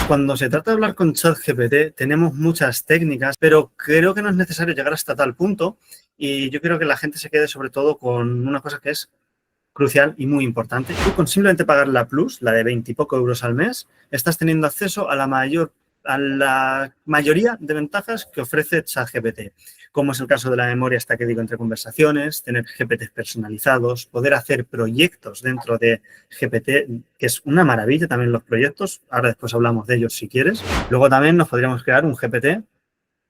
Cuando se trata de hablar con ChatGPT tenemos muchas técnicas, pero creo que no es necesario llegar hasta tal punto y yo quiero que la gente se quede sobre todo con una cosa que es crucial y muy importante. Tú con simplemente pagar la Plus, la de 20 y poco euros al mes, estás teniendo acceso a la mayoría de ventajas que ofrece ChatGPT, como es el caso de la memoria esta que digo entre conversaciones, tener GPTs personalizados, poder hacer proyectos dentro de GPT, que es una maravilla también los proyectos. Ahora después hablamos de ellos si quieres. Luego también nos podríamos crear un GPT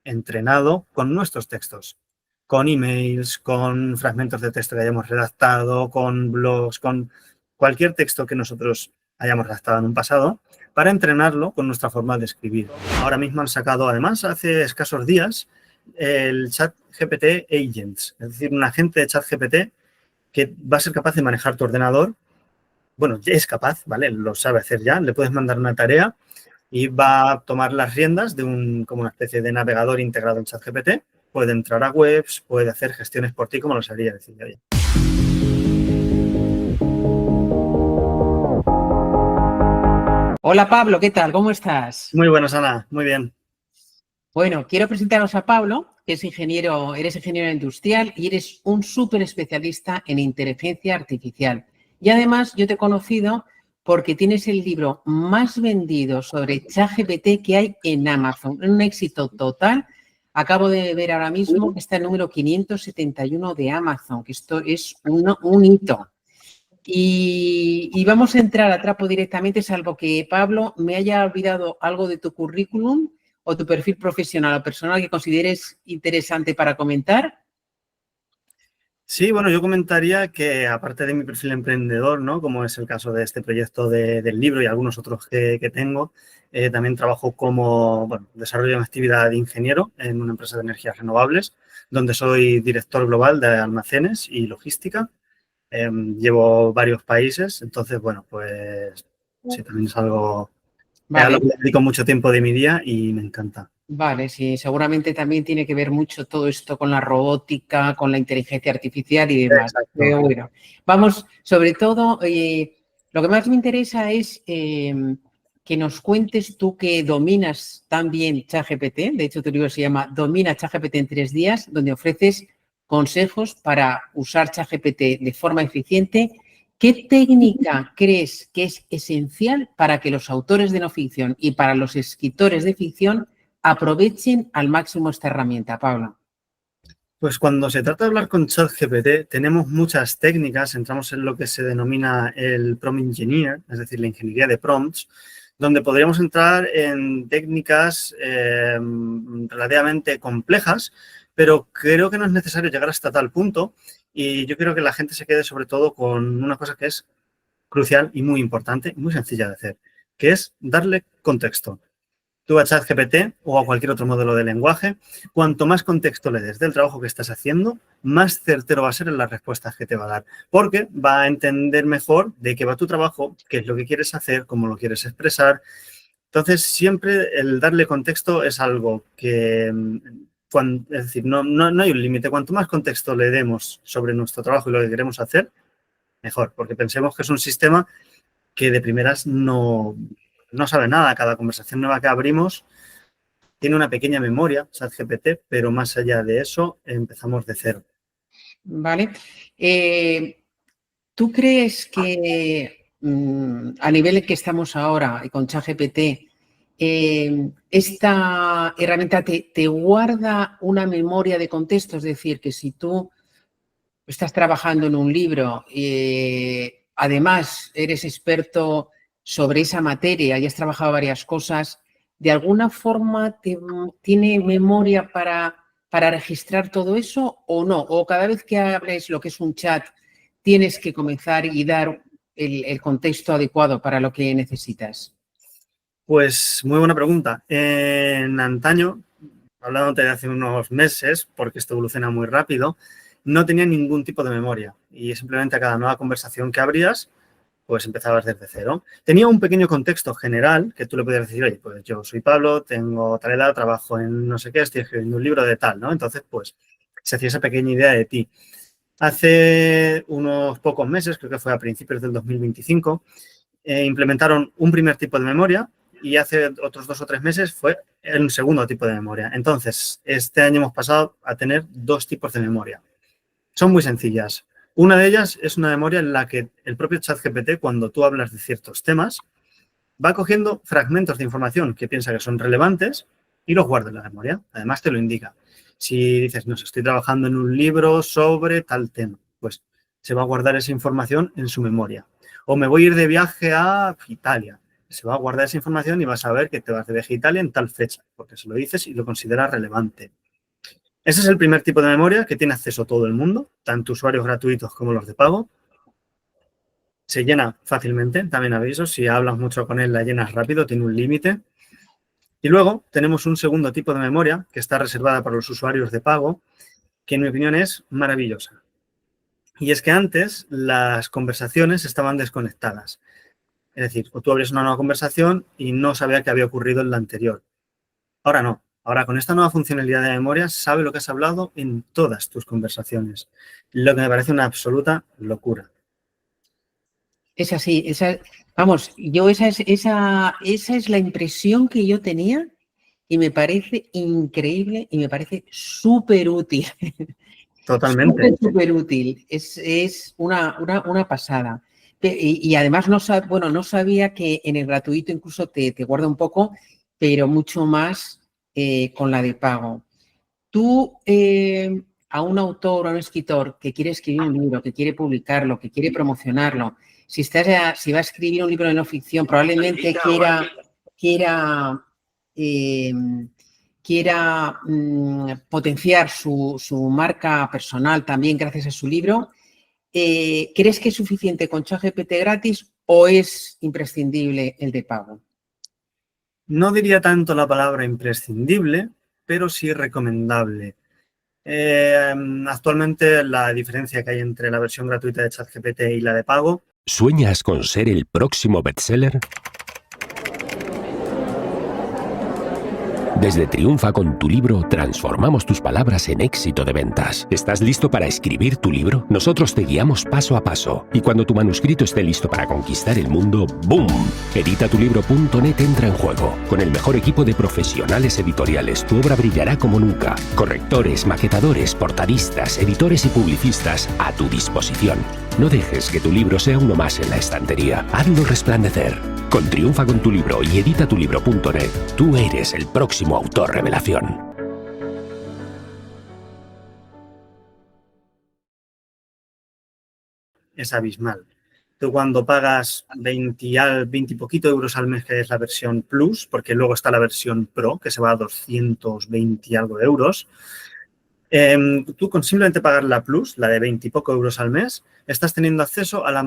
entrenado con nuestros textos, con emails, con fragmentos de texto que hayamos redactado, con blogs, con cualquier texto que nosotros hayamos redactado en un pasado, para entrenarlo con nuestra forma de escribir. Ahora mismo han sacado, además, hace escasos días, el ChatGPT Agents, es decir, un agente de ChatGPT que va a ser capaz de manejar tu ordenador. Bueno, ya es capaz, ¿vale? Lo sabe hacer ya. Le puedes mandar una tarea y va a tomar las riendas de como una especie de navegador integrado en ChatGPT. Puede entrar a webs, puede hacer gestiones por ti como lo sabría decir yo. Hola Pablo, ¿qué tal? ¿Cómo estás? Muy buenas, Ana. Muy bien. Bueno, quiero presentaros a Pablo, que es eres ingeniero industrial y eres un súper especialista en inteligencia artificial. Y además yo te he conocido porque tienes el libro más vendido sobre ChatGPT que hay en Amazon. Un éxito total. Acabo de ver ahora mismo que está el número 571 de Amazon, que esto es un hito. Y vamos a entrar a trapo directamente, salvo que, Pablo, me haya olvidado algo de tu currículum o tu perfil profesional o personal que consideres interesante para comentar. Sí, bueno, yo comentaría que aparte de mi perfil emprendedor, ¿no? Como es el caso de este proyecto del libro y algunos otros que tengo, también trabajo como, desarrollo de actividad de ingeniero en una empresa de energías renovables, donde soy director global de almacenes y logística. Llevo varios países, entonces, bueno, pues sí, también es algo a lo Vale, que le dedico mucho tiempo de mi día y me encanta. vale, sí, seguramente también tiene que ver mucho todo esto con la robótica, con la inteligencia artificial y demás. Exacto. Pero bueno, vamos, sobre todo, lo que más me interesa es que nos cuentes tú que dominas tan bien ChatGPT. De hecho, tu libro se llama Domina ChatGPT en 3 días, donde ofreces consejos para usar ChatGPT de forma eficiente. ¿Qué técnica crees que es esencial para que los autores de no ficción y para los escritores de ficción aprovechen al máximo esta herramienta, Pablo? Pues cuando se trata de hablar con ChatGPT tenemos muchas técnicas, entramos en lo que se denomina el prompt engineer, es decir, la ingeniería de prompts, donde podríamos entrar en técnicas relativamente complejas, pero creo que no es necesario llegar hasta tal punto y yo quiero que la gente se quede sobre todo con una cosa que es crucial y muy importante, muy sencilla de hacer, que es darle contexto. Tú a ChatGPT o a cualquier otro modelo de lenguaje, cuanto más contexto le des del trabajo que estás haciendo, más certero va a ser en las respuestas que te va a dar, porque va a entender mejor de qué va tu trabajo, qué es lo que quieres hacer, cómo lo quieres expresar. Entonces, siempre el darle contexto es algo que, es decir, no hay un límite. Cuanto más contexto le demos sobre nuestro trabajo y lo que queremos hacer, mejor, porque pensemos que es un sistema que de primeras no sabe nada. Cada conversación nueva que abrimos tiene una pequeña memoria, ChatGPT, pero más allá de eso empezamos de cero. ¿Vale? ¿Tú crees que a nivel en que estamos ahora y con ChatGPT, esta herramienta te guarda una memoria de contexto? Es decir, que si tú estás trabajando en un libro y además eres experto sobre esa materia y has trabajado varias cosas, ¿de alguna forma tiene memoria para registrar todo eso o no? O cada vez que hables lo que es un chat, tienes que comenzar y dar el contexto adecuado para lo que necesitas. Pues muy buena pregunta. En antaño, hablándote de hace unos meses, porque esto evoluciona muy rápido, no tenía ningún tipo de memoria y simplemente a cada nueva conversación que abrías, pues empezabas desde cero. Tenía un pequeño contexto general que tú le podías decir, oye, pues yo soy Pablo, tengo tal edad, trabajo en no sé qué, estoy escribiendo un libro de tal, ¿no? Entonces, pues se hacía esa pequeña idea de ti. Hace unos pocos meses, creo que fue a principios del 2025, implementaron un primer tipo de memoria y hace otros 2 o 3 meses fue un segundo tipo de memoria. Entonces, este año hemos pasado a tener 2 tipos de memoria. Son muy sencillas. Una de ellas es una memoria en la que el propio ChatGPT, cuando tú hablas de ciertos temas, va cogiendo fragmentos de información que piensa que son relevantes y los guarda en la memoria. Además, te lo indica. Si dices, no sé, estoy trabajando en un libro sobre tal tema, pues se va a guardar esa información en su memoria. O me voy a ir de viaje a Italia. Se va a guardar esa información y vas a ver que te vas de viaje a Italia en tal fecha, porque se lo dices y lo consideras relevante. Ese es el primer tipo de memoria que tiene acceso todo el mundo, tanto usuarios gratuitos como los de pago. Se llena fácilmente, también aviso, si hablas mucho con él la llenas rápido, tiene un límite. Y luego tenemos un segundo tipo de memoria que está reservada para los usuarios de pago, que en mi opinión es maravillosa. Y es que antes las conversaciones estaban desconectadas. Es decir, tú abres una nueva conversación y no sabía qué había ocurrido en la anterior. Ahora no. Ahora, con esta nueva funcionalidad de memoria, sabe lo que has hablado en todas tus conversaciones. Lo que me parece una absoluta locura. Es así, vamos, yo esa es la impresión que yo tenía y me parece increíble y me parece súper útil. Totalmente. Súper útil. Es una pasada. Y además no sabía que en el gratuito incluso te guarda un poco, pero mucho más con la de pago. Tú, a un autor o a un escritor que quiere escribir un libro, que quiere publicarlo, que quiere promocionarlo, si va a escribir un libro de no ficción, probablemente quiera potenciar su marca personal también gracias a su libro. ¿Crees que es suficiente con ChatGPT gratis o es imprescindible el de pago? No diría tanto la palabra imprescindible, pero sí recomendable. Actualmente la diferencia que hay entre la versión gratuita de ChatGPT y la de pago. ¿Sueñas con ser el próximo bestseller? Desde Triunfa con tu libro transformamos tus palabras en éxito de ventas. ¿Estás listo para escribir tu libro? Nosotros te guiamos paso a paso. Y cuando tu manuscrito esté listo para conquistar el mundo, ¡boom! Editatulibro.net entra en juego. Con el mejor equipo de profesionales editoriales, tu obra brillará como nunca. Correctores, maquetadores, portadistas, editores y publicistas a tu disposición. No dejes que tu libro sea uno más en la estantería. Hazlo resplandecer. Con Triunfa con tu libro y editatulibro.net, tú eres el próximo autor revelación. Es abismal. Tú cuando pagas 20 y poquito euros al mes, que es la versión Plus, porque luego está la versión Pro, que se va a 220 y algo de euros, tú con simplemente pagar la Plus, la de 20 y poco euros al mes, estás teniendo acceso a la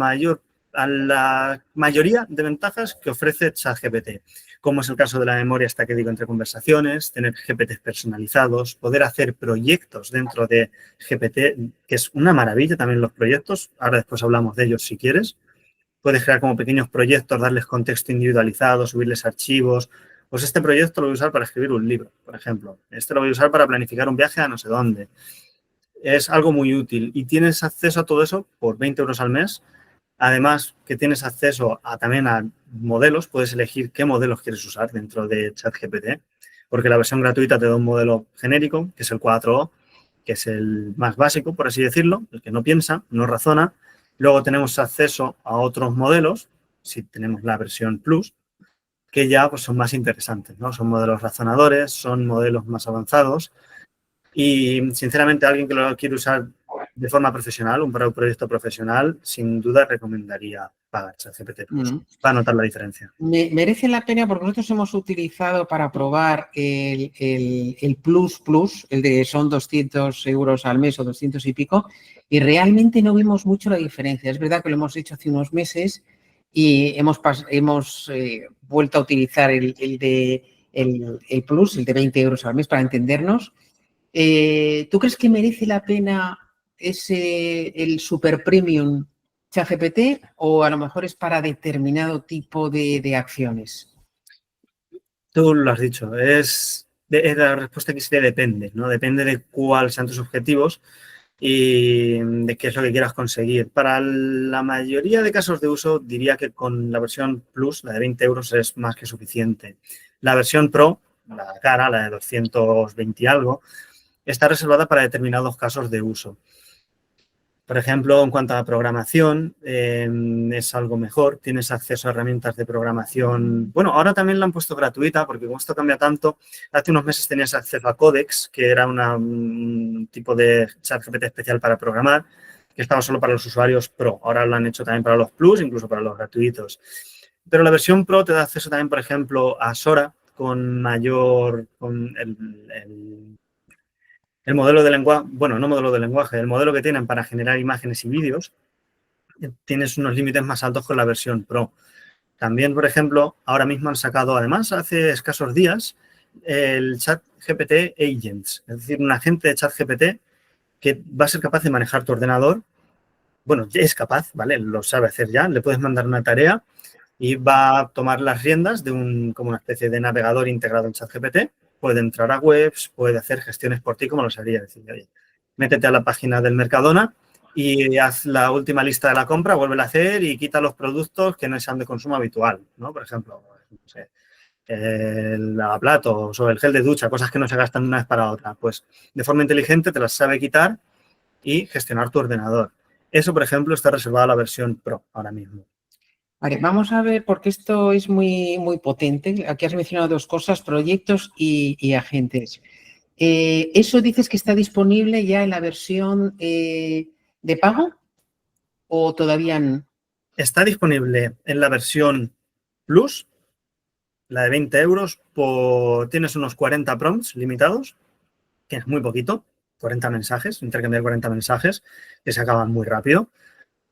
mayoría de ventajas que ofrece ChatGPT, como es el caso de la memoria esta que digo entre conversaciones, tener GPTs personalizados, poder hacer proyectos dentro de GPT, que es una maravilla también los proyectos. Ahora después hablamos de ellos si quieres. Puedes crear como pequeños proyectos, darles contexto individualizado, subirles archivos. Pues este proyecto lo voy a usar para escribir un libro, por ejemplo. Este lo voy a usar para planificar un viaje a no sé dónde. Es algo muy útil y tienes acceso a todo eso por 20 euros al mes. Además, que tienes acceso también a modelos, puedes elegir qué modelos quieres usar dentro de ChatGPT, porque la versión gratuita te da un modelo genérico, que es el 4O, que es el más básico, por así decirlo, el que no piensa, no razona. Luego tenemos acceso a otros modelos, si tenemos la versión Plus, que ya pues, son más interesantes, ¿no? Son modelos razonadores, son modelos más avanzados y, sinceramente, alguien que lo quiere usar de forma profesional, un proyecto profesional, sin duda recomendaría pagar ChatGPT Plus para notar la diferencia. Merece la pena porque nosotros hemos utilizado para probar el Plus, el de son 200 euros al mes o 200 y pico, y realmente no vimos mucho la diferencia. Es verdad que lo hemos hecho hace unos meses y hemos vuelto a utilizar el Plus, el de 20 euros al mes, para entendernos. ¿Tú crees que merece la pena el super premium ChatGPT o a lo mejor es para determinado tipo de acciones? Tú lo has dicho, es la respuesta que sería depende, ¿no? Depende de cuáles sean tus objetivos y de qué es lo que quieras conseguir. Para la mayoría de casos de uso, diría que con la versión Plus, la de 20 euros, es más que suficiente. La versión Pro, la cara, la de 220 y algo, está reservada para determinados casos de uso. Por ejemplo, en cuanto a la programación, es algo mejor. Tienes acceso a herramientas de programación. Bueno, ahora también la han puesto gratuita porque como esto cambia tanto, hace unos meses tenías acceso a Codex, que era un tipo de ChatGPT especial para programar, que estaba solo para los usuarios Pro. Ahora lo han hecho también para los Plus, incluso para los gratuitos. Pero la versión Pro te da acceso también, por ejemplo, a Sora con el modelo de lenguaje, bueno, no modelo de lenguaje, el modelo que tienen para generar imágenes y vídeos, tienes unos límites más altos con la versión Pro. También, por ejemplo, ahora mismo han sacado, además, hace escasos días, el ChatGPT Agents, es decir, un agente de ChatGPT que va a ser capaz de manejar tu ordenador. Bueno, ya es capaz, ¿vale? Lo sabe hacer ya. Le puedes mandar una tarea y va a tomar las riendas de como una especie de navegador integrado en ChatGPT. Puede entrar a webs, puede hacer gestiones por ti como lo haría. Decir, oye, métete a la página del Mercadona y haz la última lista de la compra, vuélvela a hacer y quita los productos que no sean de consumo habitual, ¿no? Por ejemplo, no sé, el lavaplatos o el gel de ducha, cosas que no se gastan de una vez para otra. Pues de forma inteligente te las sabe quitar y gestionar tu ordenador. Eso, por ejemplo, está reservado a la versión Pro ahora mismo. Vale, vamos a ver, porque esto es muy, muy potente. Aquí has mencionado dos cosas, proyectos y agentes. ¿Eso dices que está disponible ya en la versión de pago o todavía no? Está disponible en la versión Plus, la de 20 euros, tienes unos 40 prompts limitados, que es muy poquito, 40 mensajes, intercambiar 40 mensajes, que se acaban muy rápido.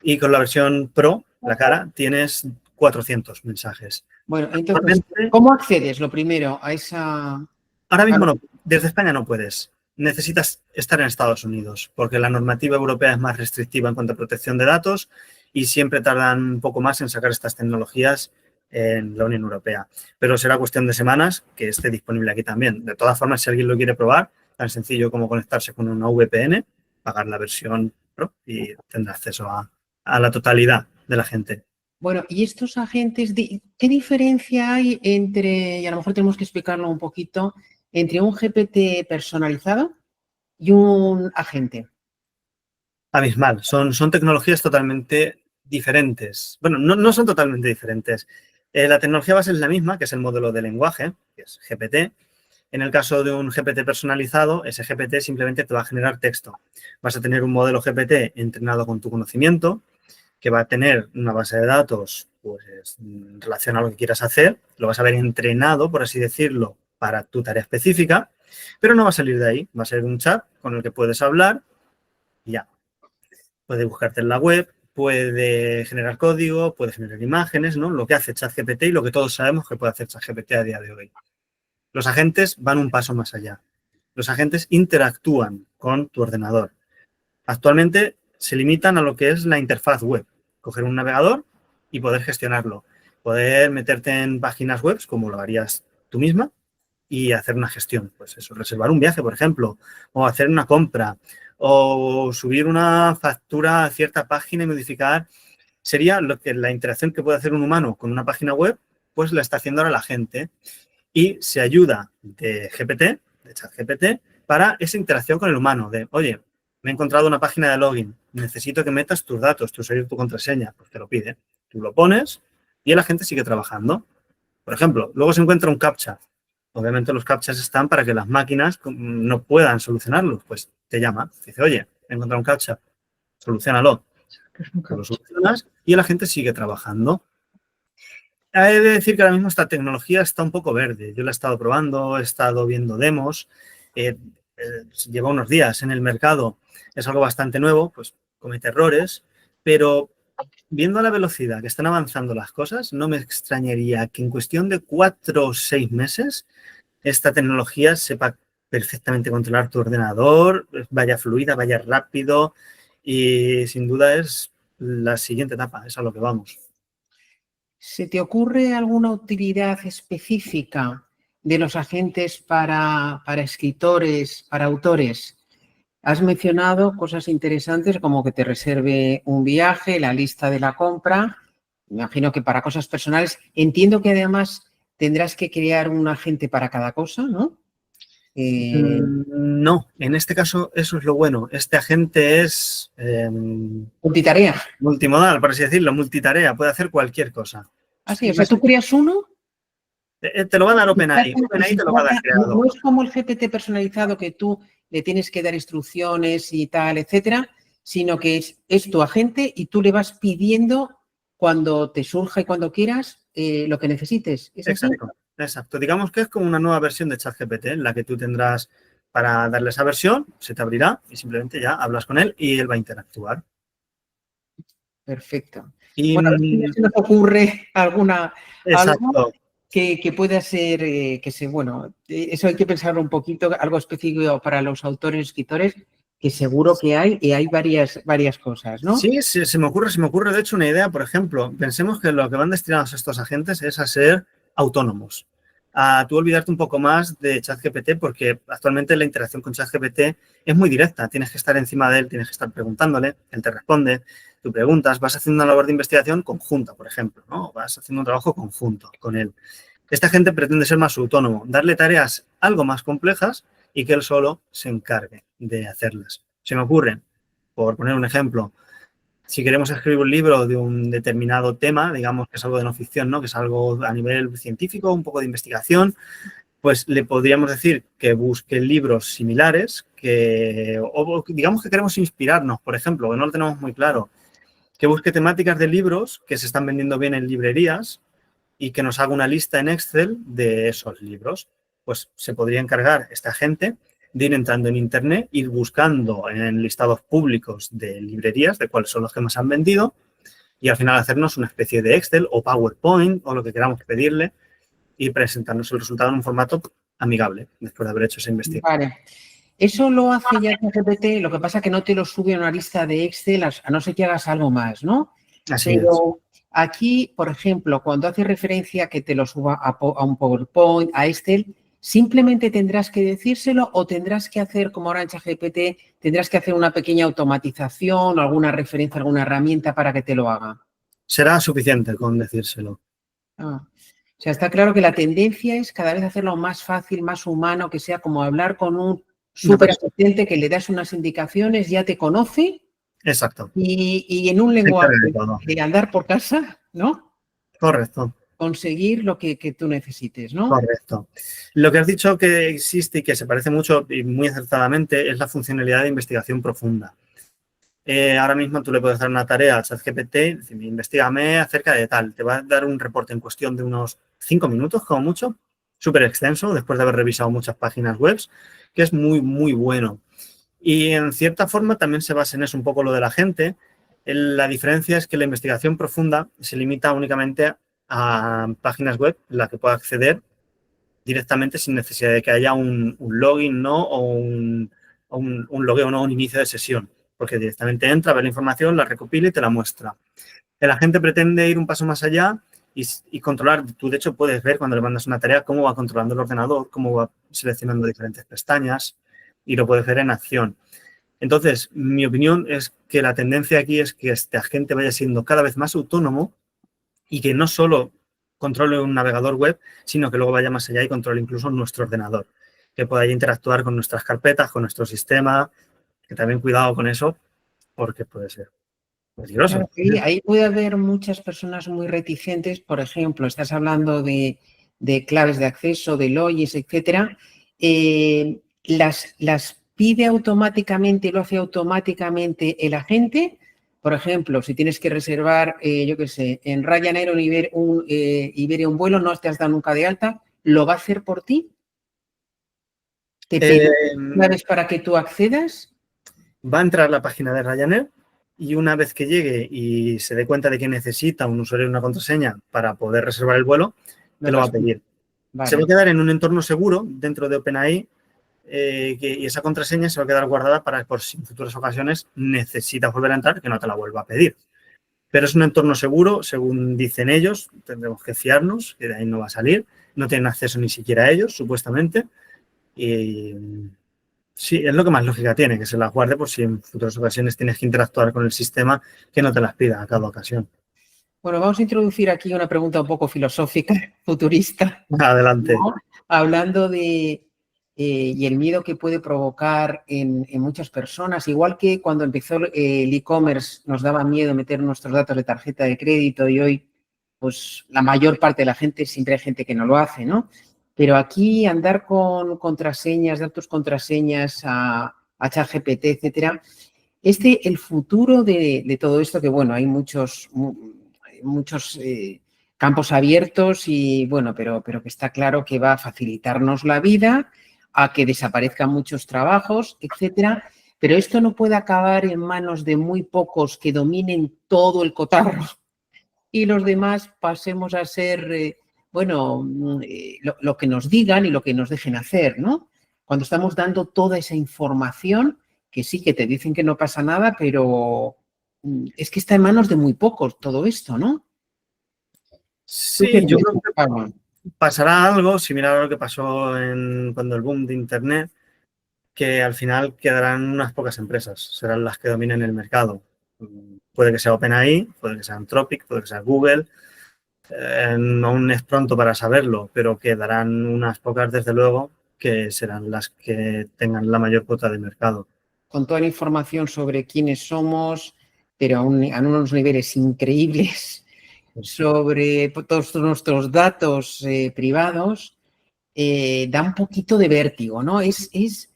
Y con la versión Pro, la cara, tienes 400 mensajes. Bueno, entonces, ¿cómo accedes, lo primero, a esa...? Ahora mismo no, desde España no puedes. Necesitas estar en Estados Unidos, porque la normativa europea es más restrictiva en cuanto a protección de datos y siempre tardan un poco más en sacar estas tecnologías en la Unión Europea. Pero será cuestión de semanas que esté disponible aquí también. De todas formas, si alguien lo quiere probar, tan sencillo como conectarse con una VPN, pagar la versión Pro y tendrá acceso a la totalidad de la gente. Bueno, y estos agentes, ¿qué diferencia hay entre, y a lo mejor tenemos que explicarlo un poquito, entre un GPT personalizado y un agente? Abismal. Son tecnologías totalmente diferentes. Bueno, no son totalmente diferentes. La tecnología base es la misma, que es el modelo de lenguaje, que es GPT. En el caso de un GPT personalizado, ese GPT simplemente te va a generar texto. Vas a tener un modelo GPT entrenado con tu conocimiento, que va a tener una base de datos pues, en relación a lo que quieras hacer. Lo vas a ver entrenado, por así decirlo, para tu tarea específica, pero no va a salir de ahí. Va a ser un chat con el que puedes hablar y ya. Puede buscarte en la web, puede generar código, puede generar imágenes, ¿no? Lo que hace ChatGPT y lo que todos sabemos que puede hacer ChatGPT a día de hoy. Los agentes van un paso más allá. Los agentes interactúan con tu ordenador. Actualmente se limitan a lo que es la interfaz web. Coger un navegador y poder gestionarlo. Poder meterte en páginas web, como lo harías tú misma, y hacer una gestión. Pues eso, reservar un viaje, por ejemplo, o hacer una compra, o subir una factura a cierta página y modificar. Sería lo que la interacción que puede hacer un humano con una página web, pues la está haciendo ahora la gente. Y se ayuda de GPT, de ChatGPT, para esa interacción con el humano. De, oye, me he encontrado una página de login, necesito que metas tus datos, tu usuario y tu contraseña. Pues te lo pide. Tú lo pones y la gente sigue trabajando. Por ejemplo, luego se encuentra un CAPTCHA. Obviamente los CAPTCHAs están para que las máquinas no puedan solucionarlos. Pues te llama, te dice, oye, he encontrado un CAPTCHA, solucionalo. Lo solucionas y la gente sigue trabajando. He de decir que ahora mismo esta tecnología está un poco verde. Yo la he estado probando, he estado viendo demos, lleva unos días en el mercado. Es algo bastante nuevo, pues comete errores, pero viendo la velocidad que están avanzando las cosas, no me extrañaría que en cuestión de 4 o 6 meses esta tecnología sepa perfectamente controlar tu ordenador, vaya fluida, vaya rápido y sin duda es la siguiente etapa, es a lo que vamos. ¿Se te ocurre alguna utilidad específica de los agentes para escritores, para autores? has mencionado cosas interesantes como que te reserve un viaje, la lista de la compra. Me imagino que para cosas personales. Entiendo que además tendrás que crear un agente para cada cosa, ¿no? No, en este caso eso es lo bueno. Este agente es Multitarea. multimodal, por así decirlo, multitarea, puede hacer cualquier cosa. Ah, sí, o sea, tú creas uno. Te lo va a dar OpenAI. OpenAI te lo va a dar creado. No es como el GPT personalizado que tú le tienes que dar instrucciones y tal, etcétera, sino que es tu agente y tú le vas pidiendo cuando te surja y cuando quieras lo que necesites. ¿Es así? Exacto. Digamos que es como una nueva versión de ChatGPT en la que tú tendrás para darle esa versión, se te abrirá y simplemente ya hablas con él y él va a interactuar. Perfecto. Y, bueno, a ver si se nos ocurre algo que pueda ser, bueno, eso hay que pensarlo un poquito, algo específico para los autores, escritores, que seguro que hay, y hay varias cosas, ¿no? Sí, se me ocurre de hecho una idea, por ejemplo, pensemos que lo que van destinados estos agentes es a ser autónomos, a tú olvidarte un poco más de ChatGPT porque actualmente la interacción con ChatGPT es muy directa, tienes que estar encima de él, tienes que estar preguntándole, él te responde, tú preguntas, vas haciendo una labor de investigación conjunta, por ejemplo, ¿no? Vas haciendo un trabajo conjunto con él. Esta gente pretende ser más autónomo, darle tareas algo más complejas y que él solo se encargue de hacerlas. Se me ocurre, por poner un ejemplo, si queremos escribir un libro de un determinado tema, digamos que es algo de no ficción, ¿no? Que es algo a nivel científico, un poco de investigación, pues le podríamos decir que busque libros similares, o digamos que queremos inspirarnos, por ejemplo, que no lo tenemos muy claro, que busque temáticas de libros que se están vendiendo bien en librerías y que nos haga una lista en Excel de esos libros. Pues se podría encargar esta gente de ir entrando en Internet, ir buscando en listados públicos de librerías de cuáles son los que más han vendido y al final hacernos una especie de Excel o PowerPoint o lo que queramos pedirle y presentarnos el resultado en un formato amigable después de haber hecho esa investigación. Vale. Eso lo hace ya ChatGPT, lo que pasa es que no te lo sube a una lista de Excel, a no ser que hagas algo más, ¿no? Así Pero aquí, por ejemplo, cuando hace referencia que te lo suba a un PowerPoint, a Excel, simplemente tendrás que decírselo o tendrás que hacer, como ahora en ChatGPT, tendrás que hacer una pequeña automatización o alguna referencia, alguna herramienta para que te lo haga. Será suficiente con decírselo. O sea, está claro que la tendencia es cada vez hacerlo más fácil, más humano, que sea como hablar con un súper asistente que le das unas indicaciones, ya te conoce. Exacto. Y en un lenguaje de andar por casa, ¿no? Correcto. Conseguir lo que tú necesites, ¿no? Correcto. Lo que has dicho que existe y que se parece mucho y muy acertadamente es la funcionalidad de investigación profunda. Ahora mismo tú le puedes dar una tarea a ChatGPT, decir, investígame acerca de tal. Te va a dar un reporte en cuestión de unos 5 minutos, como mucho, súper extenso, después de haber revisado muchas páginas web, que es muy, muy bueno. Y en cierta forma también se basa en eso un poco lo de la gente. La diferencia es que la investigación profunda se limita únicamente a páginas web en las que pueda acceder directamente sin necesidad de que haya un login, ¿no? O un logueo, ¿no? Un inicio de sesión, porque directamente entra, ve la información, la recopila y te la muestra. La gente pretende ir un paso más allá y controlar. Tú, de hecho, puedes ver cuando le mandas una tarea cómo va controlando el ordenador, cómo va seleccionando diferentes pestañas y lo puedes ver en acción. Entonces, mi opinión es que la tendencia aquí es que este agente vaya siendo cada vez más autónomo y que no solo controle un navegador web, sino que luego vaya más allá y controle incluso nuestro ordenador, que pueda interactuar con nuestras carpetas, con nuestro sistema, que también cuidado con eso, porque puede ser peligroso. Claro, sí, ahí puede haber muchas personas muy reticentes, por ejemplo, estás hablando de claves de acceso, de logins, etcétera, las pide automáticamente, lo hace automáticamente el agente. Por ejemplo, si tienes que reservar, yo qué sé, en Ryanair o Iberia un vuelo, no te has dado nunca de alta, ¿lo va a hacer por ti? ¿Te pide claves para que tú accedas? Va a entrar a la página de Ryanair y una vez que llegue y se dé cuenta de que necesita un usuario y una contraseña para poder reservar el vuelo, te lo va a pedir. Vale. Se va a quedar en un entorno seguro dentro de OpenAI y esa contraseña se va a quedar guardada para por si en futuras ocasiones necesitas volver a entrar, que no te la vuelva a pedir. Pero es un entorno seguro, según dicen ellos, tendremos que fiarnos, que de ahí no va a salir. No tienen acceso ni siquiera a ellos, supuestamente. Y Sí, es lo que más lógica tiene, que se las guarde por si en futuras ocasiones tienes que interactuar con el sistema, que no te las pida a cada ocasión. Bueno, vamos a introducir aquí una pregunta un poco filosófica, futurista, Adelante. ¿no? Hablando de y el miedo que puede provocar en muchas personas, igual que cuando empezó el e-commerce nos daba miedo meter nuestros datos de tarjeta de crédito y hoy, pues la mayor parte de la gente, siempre hay gente que no lo hace, ¿no? Pero aquí andar con contraseñas, dar tus contraseñas a ChatGPT, etcétera, el futuro de todo esto, que bueno, hay muchos campos abiertos y bueno, pero que está claro que va a facilitarnos la vida, a que desaparezcan muchos trabajos, etcétera. Pero esto no puede acabar en manos de muy pocos que dominen todo el cotarro y los demás pasemos a ser, lo que nos digan y lo que nos dejen hacer, ¿no? Cuando estamos dando toda esa información, que sí que te dicen que no pasa nada, pero es que está en manos de muy pocos todo esto, ¿no? ¿Tú qué Sí, yo piensas, creo que Pablo? pasará algo similar a lo que pasó cuando el boom de Internet, que al final quedarán unas pocas empresas, serán las que dominen el mercado. Puede que sea OpenAI, puede que sea Anthropic, puede que sea Google, aún es pronto para saberlo, pero quedarán unas pocas, desde luego, que serán las que tengan la mayor cuota de mercado. Con toda la información sobre quiénes somos, pero a unos niveles increíbles, sobre todos nuestros datos privados, da un poquito de vértigo, ¿no? Es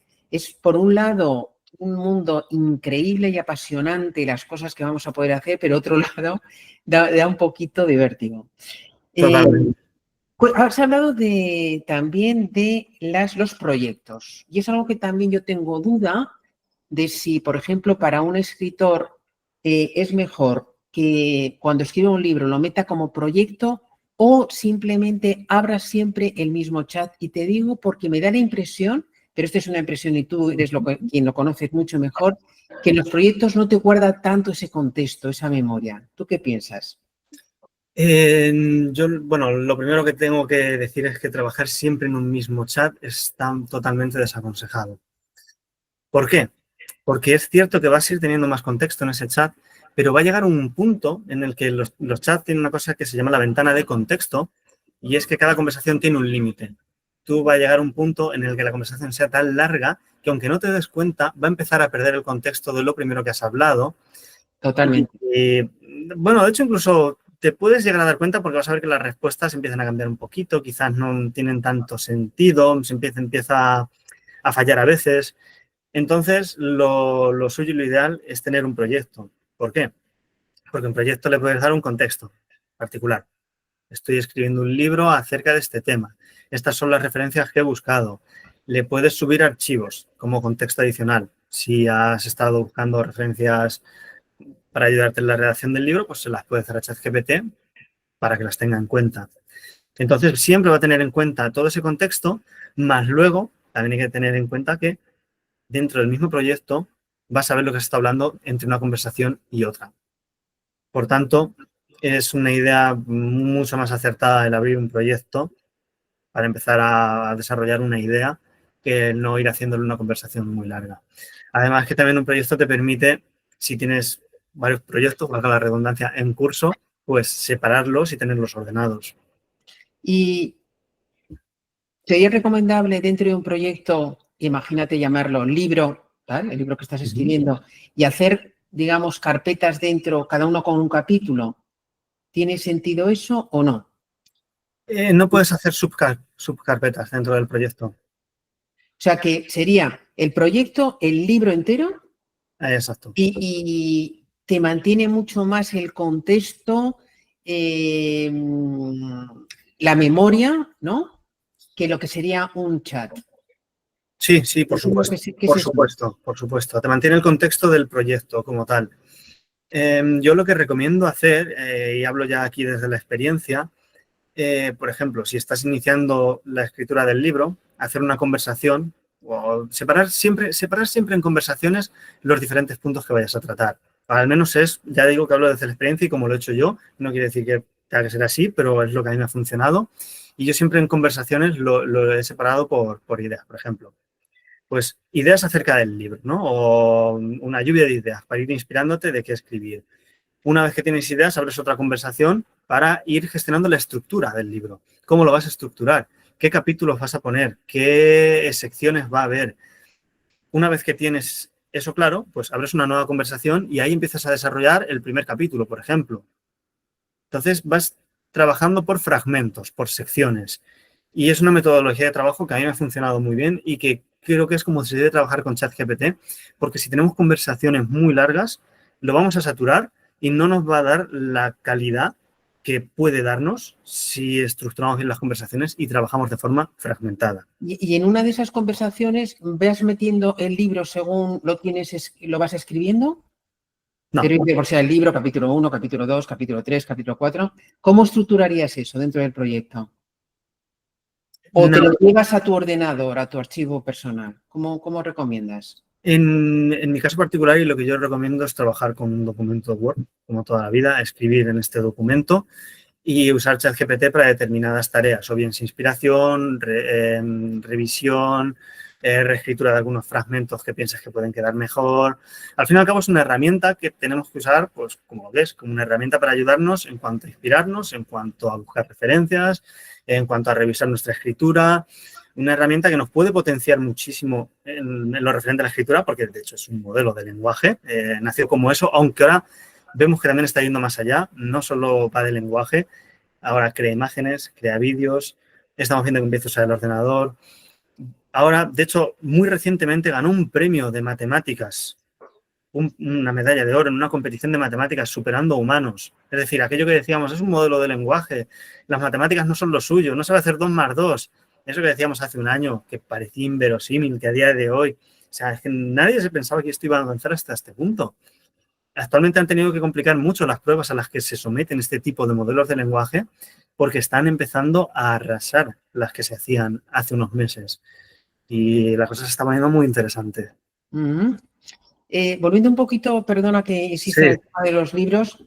por un lado un mundo increíble y apasionante, las cosas que vamos a poder hacer, pero otro lado da un poquito de vértigo. Totalmente. Has hablado también de los proyectos y es algo que también yo tengo duda de si, por ejemplo, para un escritor es mejor que cuando escribe un libro lo meta como proyecto o simplemente abra siempre el mismo chat. Y te digo porque me da la impresión, pero esta es una impresión y tú eres quien lo conoces mucho mejor, que en los proyectos no te guarda tanto ese contexto, esa memoria. ¿Tú qué piensas? Bueno, lo primero que tengo que decir es que trabajar siempre en un mismo chat está totalmente desaconsejado. ¿Por qué? Porque es cierto que vas a ir teniendo más contexto en ese chat, pero va a llegar un punto en el que los chats tienen una cosa que se llama la ventana de contexto, y es que cada conversación tiene un límite. Tú va a llegar a un punto en el que la conversación sea tan larga que, aunque no te des cuenta, va a empezar a perder el contexto de lo primero que has hablado. Totalmente. Bueno, de hecho, incluso te puedes llegar a dar cuenta porque vas a ver que las respuestas empiezan a cambiar un poquito, quizás no tienen tanto sentido, se empieza a fallar a veces. Entonces, lo suyo y lo ideal es tener un proyecto. ¿Por qué? Porque un proyecto le puedes dar un contexto particular. Estoy escribiendo un libro acerca de este tema. Estas son las referencias que he buscado. Le puedes subir archivos como contexto adicional. Si has estado buscando referencias para ayudarte en la redacción del libro, pues se las puedes hacer a ChatGPT para que las tenga en cuenta. Entonces, siempre va a tener en cuenta todo ese contexto, más luego también hay que tener en cuenta que dentro del mismo proyecto vas a ver lo que se está hablando entre una conversación y otra. Por tanto, es una idea mucho más acertada el abrir un proyecto para empezar a desarrollar una idea que no ir haciéndole una conversación muy larga. Además, que también un proyecto te permite, si tienes varios proyectos, valga la redundancia, en curso, pues separarlos y tenerlos ordenados. Y sería recomendable dentro de un proyecto, imagínate llamarlo libro, ¿vale? El libro que estás escribiendo, y hacer, digamos, carpetas dentro, cada uno con un capítulo. ¿Tiene sentido eso o no? No puedes hacer subcarpetas dentro del proyecto. O sea, que sería el proyecto, el libro entero, Exacto. y te mantiene mucho más el contexto, la memoria, ¿no? Que lo que sería un chat. Sí, por supuesto. Por supuesto. Te mantiene el contexto del proyecto como tal. Yo lo que recomiendo hacer, y hablo ya aquí desde la experiencia, por ejemplo, si estás iniciando la escritura del libro, hacer una conversación o separar siempre en conversaciones los diferentes puntos que vayas a tratar. Al menos ya digo que hablo desde la experiencia y como lo he hecho yo, no quiere decir que tenga que ser así, pero es lo que a mí me ha funcionado. Y yo siempre en conversaciones lo he separado por ideas, por ejemplo. pues ideas acerca del libro, ¿no? O una lluvia de ideas para ir inspirándote de qué escribir. Una vez que tienes ideas, abres otra conversación para ir gestionando la estructura del libro. ¿Cómo lo vas a estructurar? ¿Qué capítulos vas a poner? ¿Qué secciones va a haber? Una vez que tienes eso claro, pues abres una nueva conversación y ahí empiezas a desarrollar el primer capítulo, por ejemplo. Entonces vas trabajando por fragmentos, por secciones. Y es una metodología de trabajo que a mí me ha funcionado muy bien y que creo que es como se debe trabajar con ChatGPT, porque si tenemos conversaciones muy largas, lo vamos a saturar y no nos va a dar la calidad que puede darnos si estructuramos bien las conversaciones y trabajamos de forma fragmentada. Y en una de esas conversaciones, ¿vas metiendo el libro según lo vas escribiendo? No. Pero por sea el libro, capítulo 1, capítulo 2, capítulo 3, capítulo 4. ¿Cómo estructurarías eso dentro del proyecto? ¿O te lo llevas a tu ordenador, a tu archivo personal? ¿Cómo recomiendas? En mi caso particular, y lo que yo recomiendo es trabajar con un documento Word, como toda la vida, escribir en este documento y usar ChatGPT para determinadas tareas, o bien inspiración, revisión, reescritura de algunos fragmentos que pienses que pueden quedar mejor. Al fin y al cabo es una herramienta que tenemos que usar, pues como ves, como una herramienta para ayudarnos en cuanto a inspirarnos, en cuanto a buscar referencias, en cuanto a revisar nuestra escritura. Una herramienta que nos puede potenciar muchísimo en lo referente a la escritura, porque de hecho es un modelo de lenguaje, nació como eso, aunque ahora vemos que también está yendo más allá, no solo va de lenguaje, ahora crea imágenes, crea vídeos, estamos viendo que empieza a usar el ordenador. Ahora, de hecho, muy recientemente ganó un premio de matemáticas, una medalla de oro en una competición de matemáticas superando humanos. Es decir, aquello que decíamos, es un modelo de lenguaje, las matemáticas no son lo suyo, no sabe hacer 2 más 2. Eso que decíamos hace un año, que parecía inverosímil, que a día de hoy, o sea, es que nadie se pensaba que esto iba a avanzar hasta este punto. Actualmente han tenido que complicar mucho las pruebas a las que se someten este tipo de modelos de lenguaje porque están empezando a arrasar las que se hacían hace unos meses. Y la cosa se está poniendo muy interesante. Volviendo un poquito, perdona que insista Sí. en el tema de los libros,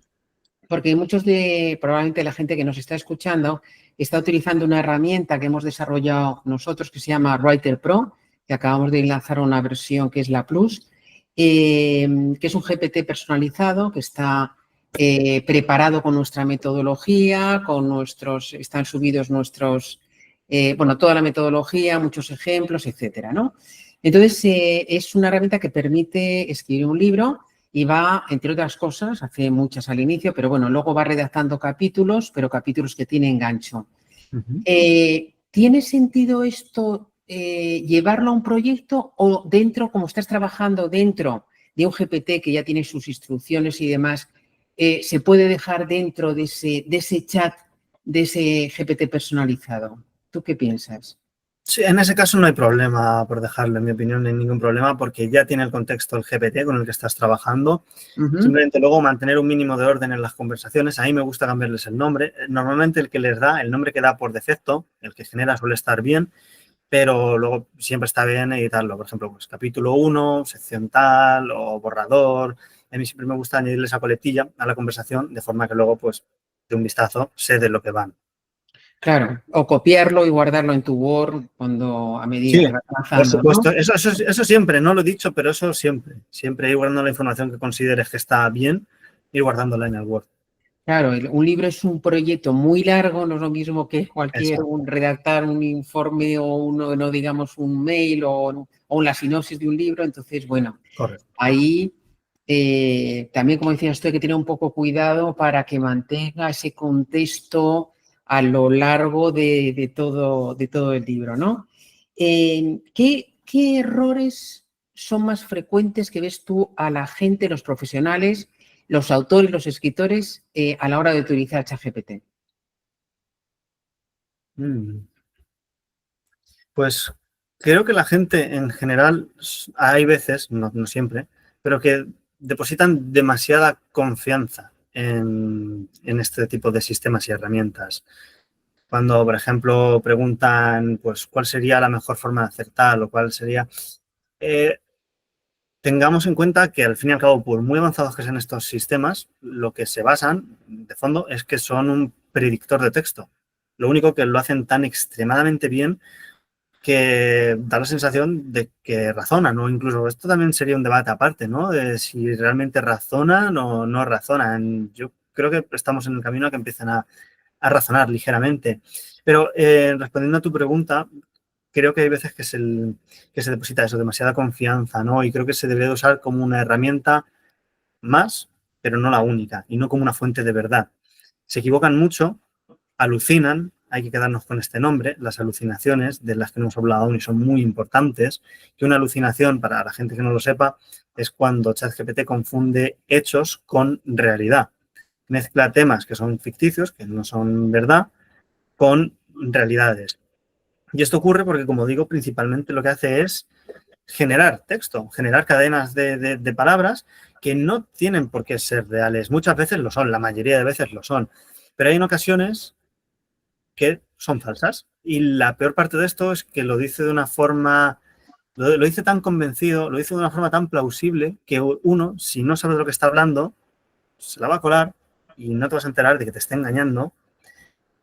porque probablemente la gente que nos está escuchando está utilizando una herramienta que hemos desarrollado nosotros que se llama Writer Pro, que acabamos de lanzar una versión que es la Plus, que es un GPT personalizado que está preparado con nuestra metodología, están subidos toda la metodología, muchos ejemplos, etcétera, ¿no? Entonces, es una herramienta que permite escribir un libro y va, entre otras cosas, hace muchas al inicio, pero bueno, luego va redactando capítulos, pero capítulos que tienen gancho. ¿Tiene sentido esto llevarlo a un proyecto o dentro, como estás trabajando dentro de un GPT que ya tiene sus instrucciones y demás, se puede dejar dentro de ese chat, de ese GPT personalizado? ¿Tú qué piensas? Sí, en ese caso no hay problema por dejarlo, en mi opinión, no hay ningún problema porque ya tiene el contexto el GPT con el que estás trabajando. Simplemente luego mantener un mínimo de orden en las conversaciones. A mí me gusta cambiarles el nombre. Normalmente el que les da, el nombre que da por defecto, el que genera suele estar bien, pero luego siempre está bien editarlo. Por ejemplo, pues capítulo 1, sección tal o borrador. A mí siempre me gusta añadirle esa coletilla a la conversación de forma que luego, pues, de un vistazo, sé de lo que van. Claro, o copiarlo y guardarlo en tu Word a medida que vas avanzando. Por supuesto, ¿no? Eso siempre, no lo he dicho, pero eso siempre. Siempre ir guardando la información que consideres que está bien, ir guardándola en el Word. Claro, un libro es un proyecto muy largo, no es lo mismo que redactar un informe o no digamos un mail o la sinopsis de un libro. Entonces, bueno, correcto. Ahí también, como decías tú, hay que tener un poco cuidado para que mantenga ese contexto a lo largo de todo el libro, ¿no? ¿Qué errores son más frecuentes que ves tú a la gente, los profesionales, los autores, los escritores, a la hora de utilizar ChatGPT? Pues creo que la gente en general, hay veces, no siempre, pero que depositan demasiada confianza en este tipo de sistemas y herramientas. Cuando, por ejemplo, preguntan, pues, ¿cuál sería la mejor forma de hacer tal o cuál sería? Tengamos en cuenta que, al fin y al cabo, por muy avanzados que sean estos sistemas, lo que se basan, de fondo, es que son un predictor de texto. Lo único que lo hacen tan extremadamente bien que da la sensación de que razonan, o incluso esto también sería un debate aparte, ¿no? De si realmente razonan o no razonan. Yo creo que estamos en el camino a que empiezan a razonar ligeramente. Pero respondiendo a tu pregunta, creo que hay veces que se deposita eso, demasiada confianza, ¿no? Y creo que se debe de usar como una herramienta más, pero no la única, y no como una fuente de verdad. Se equivocan mucho, alucinan, hay que quedarnos con este nombre, las alucinaciones, de las que no hemos hablado aún y son muy importantes, que una alucinación, para la gente que no lo sepa, es cuando ChatGPT confunde hechos con realidad. Mezcla temas que son ficticios, que no son verdad, con realidades. Y esto ocurre porque, como digo, principalmente lo que hace es generar texto, generar cadenas de palabras que no tienen por qué ser reales. Muchas veces lo son, la mayoría de veces lo son, pero hay en ocasiones que son falsas. Y la peor parte de esto es que lo dice de una forma, lo dice tan convencido, lo dice de una forma tan plausible que uno, si no sabe de lo que está hablando, se la va a colar y no te vas a enterar de que te está engañando,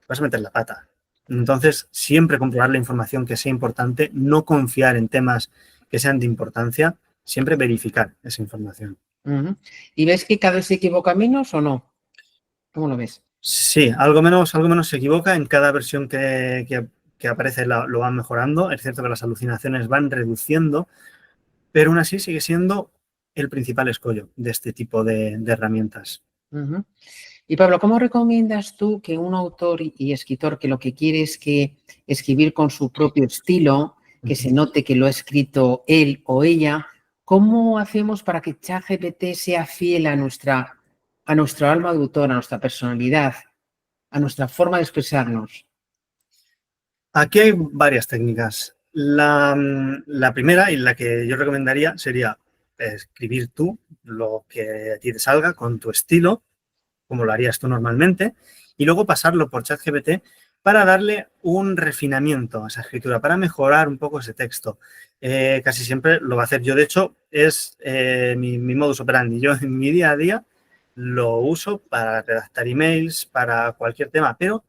vas a meter la pata. Entonces, siempre comprobar la información que sea importante, no confiar en temas que sean de importancia, siempre verificar esa información. ¿Y ves que cada vez se equivoca menos o no? ¿Cómo lo ves? Sí, algo menos se equivoca. En cada versión que aparece lo van mejorando. Es cierto que las alucinaciones van reduciendo, pero aún así sigue siendo el principal escollo de este tipo de herramientas. Y Pablo, ¿cómo recomiendas tú que un autor y escritor que lo que quiere es que escribir con su propio estilo, que se note que lo ha escrito él o ella, cómo hacemos para que ChatGPT sea fiel a nuestra alma de autor, a nuestra personalidad, a nuestra forma de expresarnos? Aquí hay varias técnicas. La primera y la que yo recomendaría sería escribir tú lo que a ti te salga con tu estilo, como lo harías tú normalmente, y luego pasarlo por ChatGPT para darle un refinamiento a esa escritura, para mejorar un poco ese texto. Casi siempre lo va a hacer. Yo, de hecho, es mi modus operandi. Yo en mi día a día lo uso para redactar emails, para cualquier tema, pero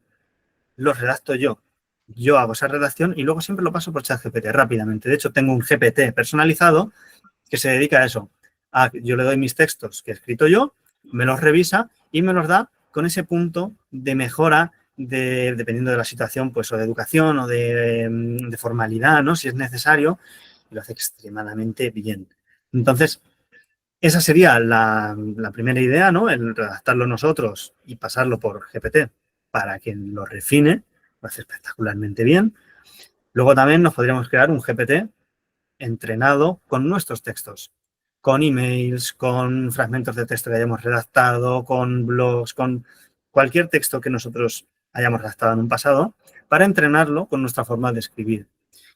los redacto yo. Yo hago esa redacción y luego siempre lo paso por ChatGPT rápidamente. De hecho, tengo un GPT personalizado que se dedica a eso. Yo le doy mis textos que he escrito yo, me los revisa y me los da con ese punto de mejora, dependiendo de la situación, pues o de educación o de formalidad, ¿no? Si es necesario, y lo hace extremadamente bien. Entonces, esa sería la primera idea, ¿no? El redactarlo nosotros y pasarlo por GPT para que lo refine, lo hace espectacularmente bien. Luego también nos podríamos crear un GPT entrenado con nuestros textos, con emails, con fragmentos de texto que hayamos redactado, con blogs, con cualquier texto que nosotros hayamos redactado en un pasado, para entrenarlo con nuestra forma de escribir.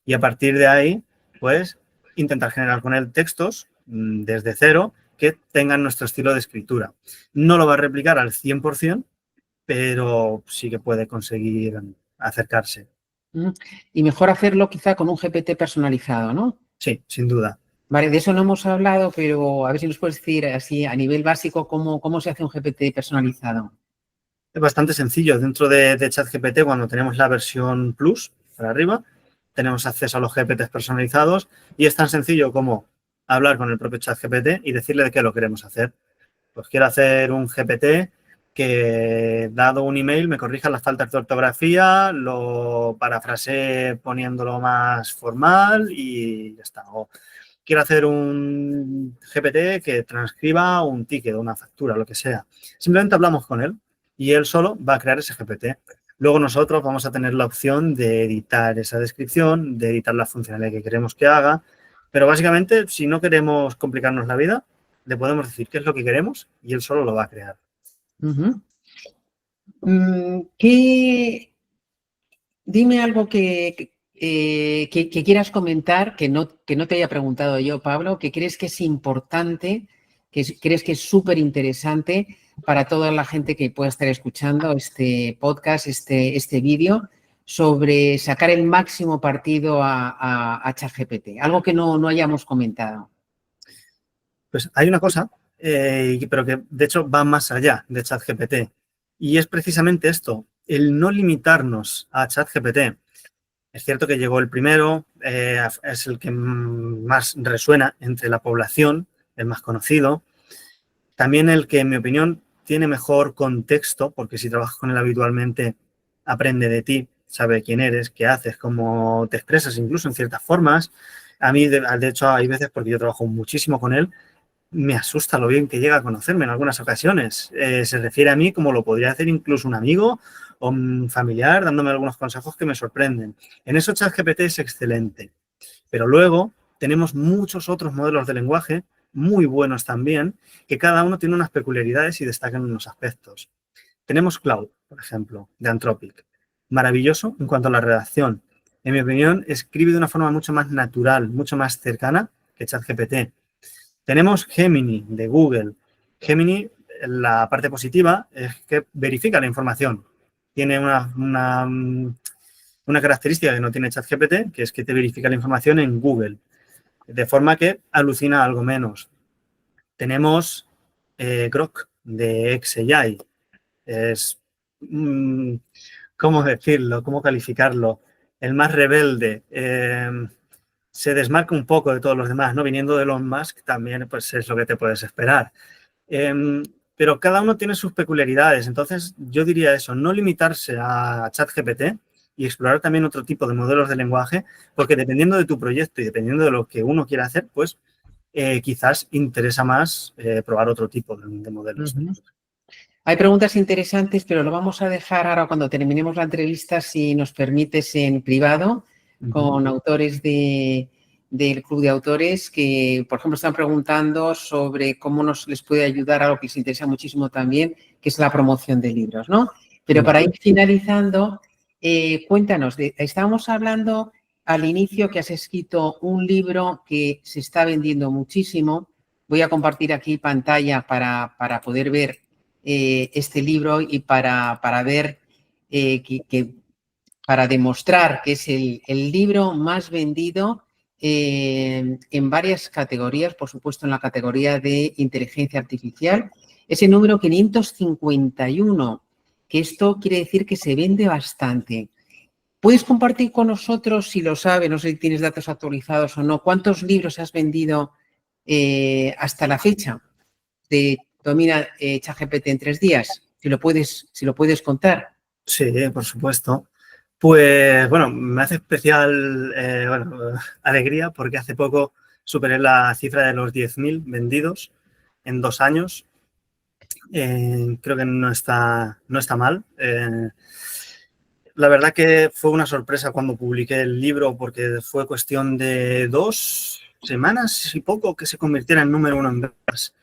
Y a partir de ahí, pues, intentar generar con él textos desde cero que tengan nuestro estilo de escritura. No lo va a replicar al 100%, pero sí que puede conseguir acercarse. Y mejor hacerlo quizá con un GPT personalizado, ¿no? Sí, sin duda. Vale, de eso no hemos hablado, pero a ver si nos puedes decir así a nivel básico cómo se hace un GPT personalizado. Es bastante sencillo. Dentro de ChatGPT, cuando tenemos la versión Plus para arriba, tenemos acceso a los GPTs personalizados y es tan sencillo como hablar con el propio ChatGPT y decirle de qué lo queremos hacer. Pues quiero hacer un GPT que, dado un email, me corrija las faltas de ortografía, lo parafrasee poniéndolo más formal y ya está. O quiero hacer un GPT que transcriba un ticket, una factura, lo que sea. Simplemente hablamos con él y él solo va a crear ese GPT. Luego nosotros vamos a tener la opción de editar esa descripción, de editar la funcionalidad que queremos que haga. Pero básicamente, si no queremos complicarnos la vida, le podemos decir qué es lo que queremos y él solo lo va a crear. Dime algo que quieras comentar, que no te haya preguntado yo, Pablo, que crees que es importante, crees que es súper interesante para toda la gente que pueda estar escuchando este podcast, este vídeo, sobre sacar el máximo partido a ChatGPT. Algo que no hayamos comentado. Pues hay una cosa, pero que de hecho va más allá de ChatGPT. Y es precisamente esto, el no limitarnos a ChatGPT. Es cierto que llegó el primero, es el que más resuena entre la población, el más conocido. También el que, en mi opinión, tiene mejor contexto, porque si trabajas con él habitualmente, aprende de ti, sabe quién eres, qué haces, cómo te expresas, incluso en ciertas formas. A mí, de hecho, hay veces, porque yo trabajo muchísimo con él, me asusta lo bien que llega a conocerme en algunas ocasiones. Se refiere a mí como lo podría hacer incluso un amigo o un familiar, dándome algunos consejos que me sorprenden. En eso ChatGPT es excelente. Pero luego tenemos muchos otros modelos de lenguaje, muy buenos también, que cada uno tiene unas peculiaridades y destacan unos aspectos. Tenemos Cloud, por ejemplo, de Anthropic. Maravilloso en cuanto a la redacción. En mi opinión, escribe de una forma mucho más natural, mucho más cercana que ChatGPT. Tenemos Gemini, de Google. Gemini, la parte positiva es que verifica la información. Tiene una característica que no tiene ChatGPT, que es que te verifica la información en Google, de forma que alucina algo menos. Tenemos Grok, de xAI. Es, ¿cómo decirlo? ¿Cómo calificarlo? El más rebelde. Se desmarca un poco de todos los demás, ¿no? Viniendo de Elon Musk también, pues es lo que te puedes esperar. Pero cada uno tiene sus peculiaridades. Entonces, yo diría eso, no limitarse a ChatGPT y explorar también otro tipo de modelos de lenguaje, porque dependiendo de tu proyecto y dependiendo de lo que uno quiera hacer, pues quizás interesa más probar otro tipo de modelos. Hay preguntas interesantes, pero lo vamos a dejar ahora cuando terminemos la entrevista, si nos permites, en privado, con autores del Club de Autores que, por ejemplo, están preguntando sobre cómo nos les puede ayudar a lo que les interesa muchísimo también, que es la promoción de libros, ¿no? Pero para ir finalizando, cuéntanos, estábamos hablando al inicio que has escrito un libro que se está vendiendo muchísimo. Voy a compartir aquí pantalla para poder ver este libro y para ver, para demostrar que es el libro más vendido en varias categorías, por supuesto en la categoría de inteligencia artificial. Es el número 551, que esto quiere decir que se vende bastante. ¿Puedes compartir con nosotros, si lo sabes, no sé si tienes datos actualizados o no, cuántos libros has vendido hasta la fecha de Domina ChatGPT en 3 días? Si lo puedes contar. Sí, por supuesto. Pues, bueno, me hace especial alegría porque hace poco superé la cifra de los 10.000 vendidos en 2 años. Creo que no está mal. La verdad que fue una sorpresa cuando publiqué el libro porque fue cuestión de 2 semanas y poco que se convirtiera en número 1 en ventas.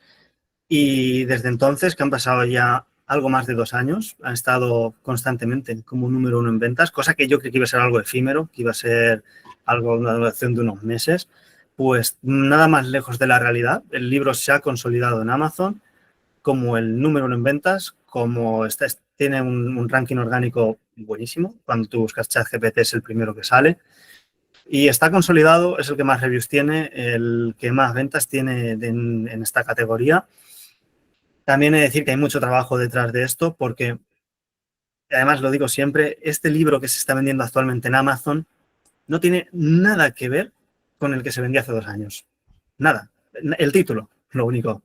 Y desde entonces, que han pasado ya algo más de 2 años, ha estado constantemente como número 1 en ventas, cosa que yo creí que iba a ser algo efímero, que iba a ser algo, una duración de unos meses. Pues nada más lejos de la realidad. El libro se ha consolidado en Amazon como el número 1 en ventas, como tiene un ranking orgánico buenísimo. Cuando tú buscas ChatGPT es el primero que sale. Y está consolidado, es el que más reviews tiene, el que más ventas tiene en esta categoría. También he de decir que hay mucho trabajo detrás de esto porque, además lo digo siempre, este libro que se está vendiendo actualmente en Amazon no tiene nada que ver con el que se vendía hace 2 años. Nada. El título, lo único.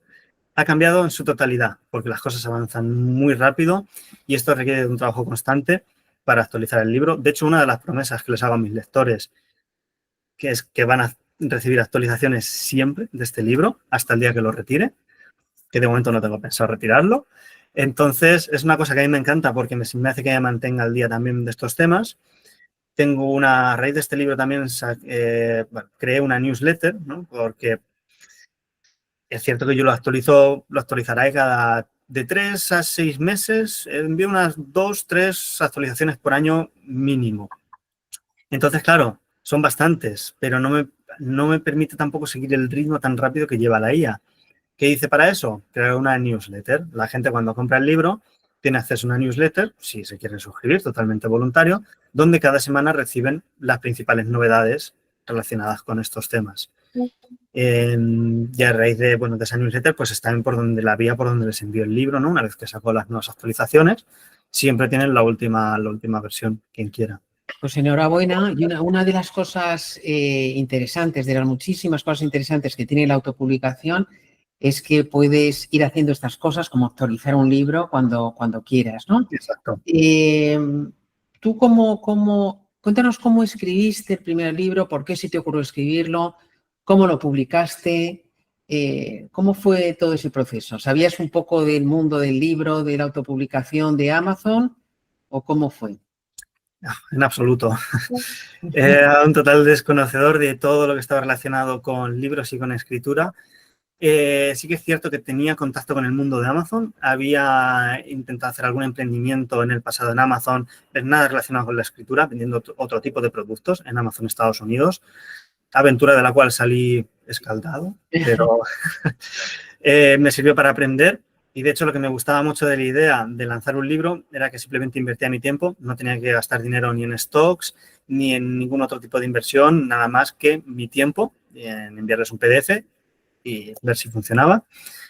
Ha cambiado en su totalidad porque las cosas avanzan muy rápido y esto requiere de un trabajo constante para actualizar el libro. De hecho, una de las promesas que les hago a mis lectores que es que van a recibir actualizaciones siempre de este libro hasta el día que lo retire, que de momento no tengo pensado retirarlo. Entonces, es una cosa que a mí me encanta porque me hace que me mantenga al día también de estos temas. Tengo a raíz de este libro también creé una newsletter, ¿no? Porque es cierto que yo lo actualizaré de 3 a 6 meses, envío unas 2, 3 actualizaciones por año mínimo. Entonces, claro, son bastantes, pero no me permite tampoco seguir el ritmo tan rápido que lleva la IA. ¿Qué hice para eso? Crear una newsletter. La gente cuando compra el libro tiene acceso a una newsletter, si se quieren suscribir, totalmente voluntario, donde cada semana reciben las principales novedades relacionadas con estos temas. Y a raíz de esa newsletter, pues está por donde la vía por donde les envío el libro, ¿no? Una vez que sacó las nuevas actualizaciones, siempre tienen la última versión, quien quiera. Pues enhorabuena. Y una de las cosas interesantes, de las muchísimas cosas interesantes que tiene la autopublicación, es que puedes ir haciendo estas cosas como actualizar un libro cuando quieras, ¿no? Exacto. Tú cuéntanos cómo escribiste el primer libro, por qué se te ocurrió escribirlo, cómo lo publicaste, cómo fue todo ese proceso. ¿Sabías un poco del mundo del libro, de la autopublicación de Amazon o cómo fue? En absoluto. Era un total desconocedor de todo lo que estaba relacionado con libros y con escritura. Sí que es cierto que tenía contacto con el mundo de Amazon. Había intentado hacer algún emprendimiento en el pasado en Amazon, pero nada relacionado con la escritura, vendiendo otro tipo de productos en Amazon Estados Unidos. Aventura de la cual salí escaldado, pero me sirvió para aprender. Y de hecho lo que me gustaba mucho de la idea de lanzar un libro era que simplemente invertía mi tiempo, no tenía que gastar dinero ni en stocks, ni en ningún otro tipo de inversión, nada más que mi tiempo en enviarles un PDF y ver si funcionaba.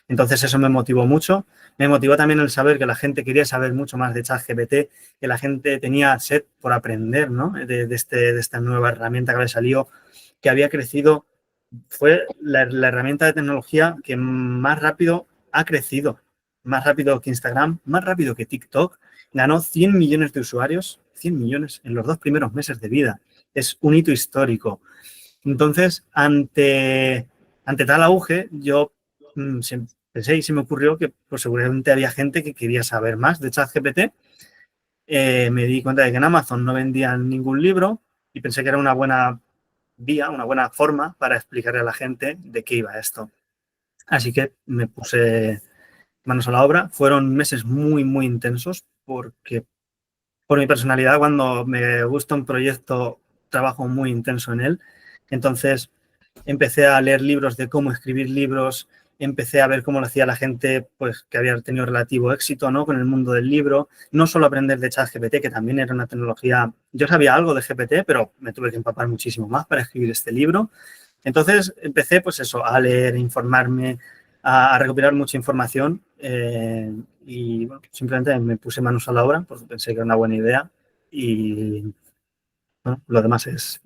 Entonces eso me motivó mucho. Me motivó también el saber que la gente quería saber mucho más de ChatGPT, que la gente tenía sed por aprender, ¿no? de esta nueva herramienta que había salido, que había crecido. Fue la herramienta de tecnología que más rápido ha crecido, más rápido que Instagram, más rápido que TikTok. Ganó 100 millones de usuarios, 100 millones en los 2 primeros meses de vida. Es un hito histórico. Entonces, ante tal auge, yo pensé y se me ocurrió que pues, seguramente había gente que quería saber más de ChatGPT. Me di cuenta de que en Amazon no vendían ningún libro y pensé que era una buena vía, una buena forma para explicarle a la gente de qué iba esto. Así que me puse manos a la obra. Fueron meses muy, muy intensos porque por mi personalidad, cuando me gusta un proyecto, trabajo muy intenso en él. Entonces, empecé a leer libros de cómo escribir libros, empecé a ver cómo lo hacía la gente pues, que había tenido relativo éxito, ¿no? Con el mundo del libro. No solo aprender de ChatGPT, que también era una tecnología... Yo sabía algo de GPT, pero me tuve que empapar muchísimo más para escribir este libro. Entonces, empecé pues eso, a leer, a informarme, a recopilar mucha información y bueno, simplemente me puse manos a la obra porque pensé que era una buena idea y bueno, lo demás es...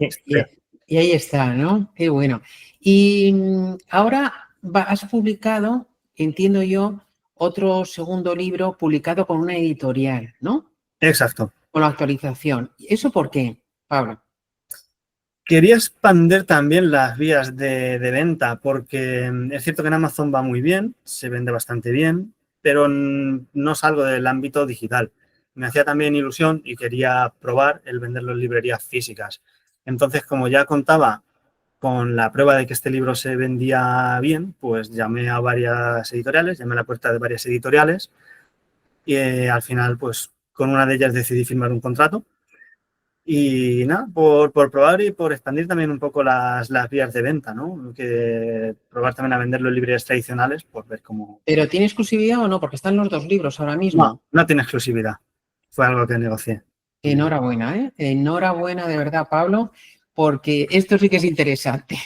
Y ahí está, ¿no? Qué bueno. Y ahora has publicado, entiendo yo, otro segundo libro publicado con una editorial, ¿no? Exacto. Con la actualización. ¿Eso por qué, Pablo? Quería expandir también las vías de venta porque es cierto que en Amazon va muy bien, se vende bastante bien, pero no salgo del ámbito digital. Me hacía también ilusión y quería probar el venderlo en librerías físicas. Entonces, como ya contaba con la prueba de que este libro se vendía bien, pues llamé a varias editoriales, llamé a la puerta de varias editoriales y al final, pues con una de ellas decidí firmar un contrato. Y nada, por probar y por expandir también un poco las vías de venta, ¿no? Que probar también a venderlo en librerías tradicionales, por ver cómo... ¿Pero tiene exclusividad o no? Porque están los dos libros ahora mismo. No, no tiene exclusividad. Fue algo que negocié. Enhorabuena, ¿eh? Enhorabuena de verdad, Pablo, porque esto sí que es interesante.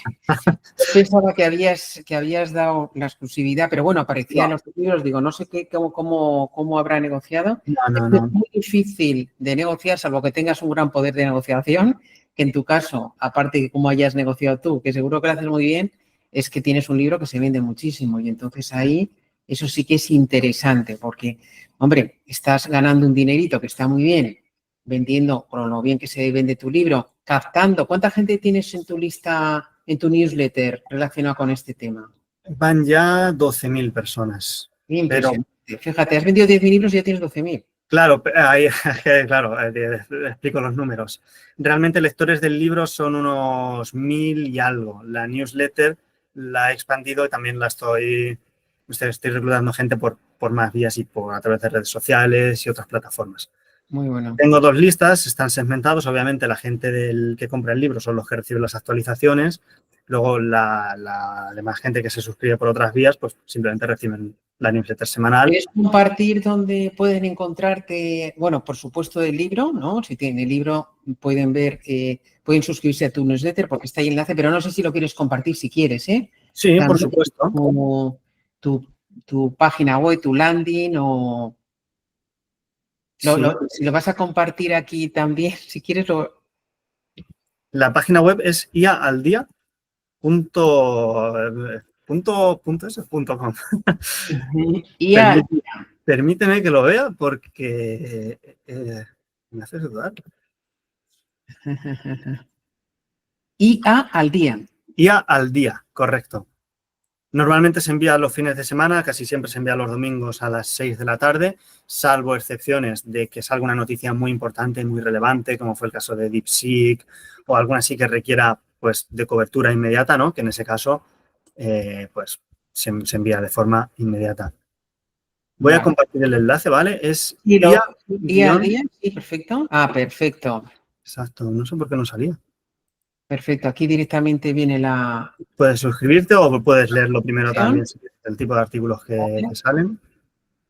Pensaba que habías dado la exclusividad, pero bueno, aparecían los libros, digo, no sé cómo habrá negociado. No. Es muy difícil de negociar, salvo que tengas un gran poder de negociación, que en tu caso, aparte de cómo hayas negociado tú, que seguro que lo haces muy bien, es que tienes un libro que se vende muchísimo y entonces ahí eso sí que es interesante porque, hombre, estás ganando un dinerito que está muy bien vendiendo, con lo bien que se vende tu libro, captando. ¿Cuánta gente tienes en tu lista, en tu newsletter relacionada con este tema? Van ya 12.000 personas. Impresionante. Pero, fíjate, has vendido 10.000 libros y ya tienes 12.000. Claro, ahí, claro, explico los números. Realmente lectores del libro son unos 1.000 y algo. La newsletter la he expandido y también estoy reclutando gente por más vías y a través de redes sociales y otras plataformas. Muy bueno. Tengo 2 listas, están segmentados. Obviamente la gente que compra el libro son los que reciben las actualizaciones. Luego la demás gente que se suscribe por otras vías, pues simplemente reciben la newsletter semanal. ¿Quieres compartir dónde pueden encontrarte? Bueno, por supuesto el libro, ¿no? Si tienen el libro pueden ver, pueden suscribirse a tu newsletter porque está ahí el enlace, pero no sé si lo quieres compartir si quieres, ¿eh? Sí, también, por supuesto. Como tu página web, tu landing o... Si lo vas a compartir aquí también, si quieres, La página web es iaaldia.com. Y al Permíteme que lo vea porque me hace dudar. IA al día. IA al día, correcto. Normalmente se envía los fines de semana, casi siempre se envía los domingos a las 6 de la tarde, salvo excepciones de que salga una noticia muy importante, muy relevante, como fue el caso de DeepSeek o alguna así que requiera pues, de cobertura inmediata, ¿no? Que en ese caso pues, se envía de forma inmediata. Voy a compartir el enlace, ¿vale? Es IA al día, sí, perfecto. Ah, perfecto. Exacto, no sé por qué no salía. Perfecto, aquí directamente viene la... Puedes suscribirte o puedes leerlo primero también, el tipo de artículos que salen.